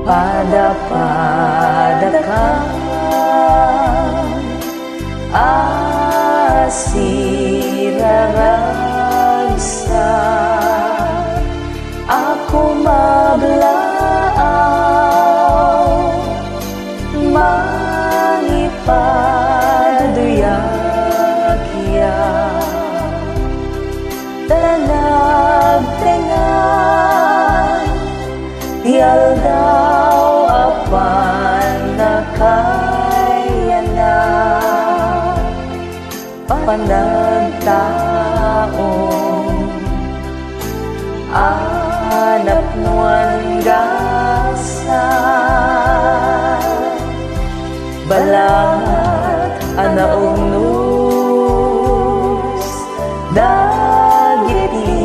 pada-pada ka asiraragsa ako maglaaw mangipaduyakya tanagtengan tial daw apan nakayana panagtaong anak nuan gasa balat anaong nus dagiti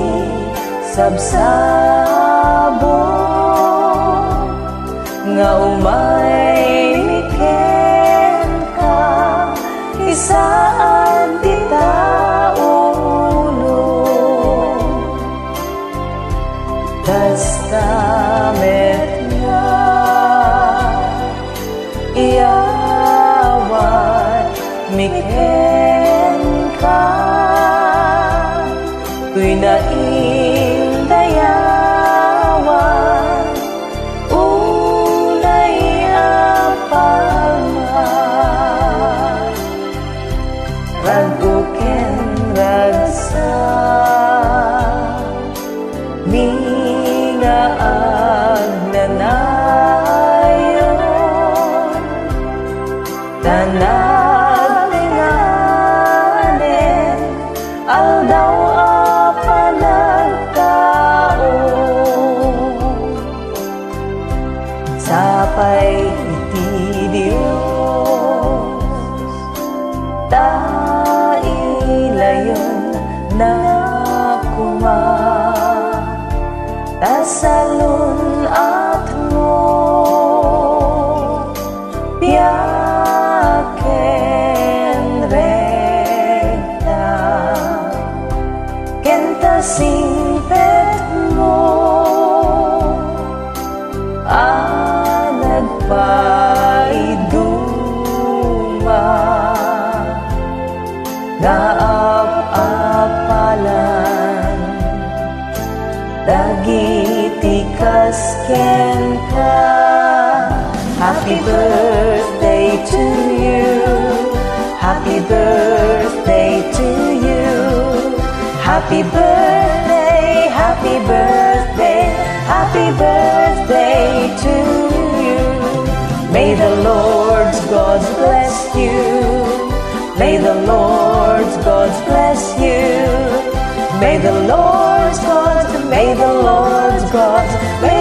sabsabo nga umay miken ka isaan di taulo testament nga iawat miken ka tuy naindayawan unay apalma raguken ragsa minga agnanayon tanagtinganen aldaw apanagtaon sapay iti Diyos tailayon na kuma tasalun at mo piaken rekta kenta simpet mo nagpaiduma naap-apalan dagiti kasken ka. Happy birthday to you, happy birthday to you, happy birthday, happy birthday, happy birthday to you. May the Lord's God bless you, may the Lord's God bless you, may the Lord's God, may the Lord's God, may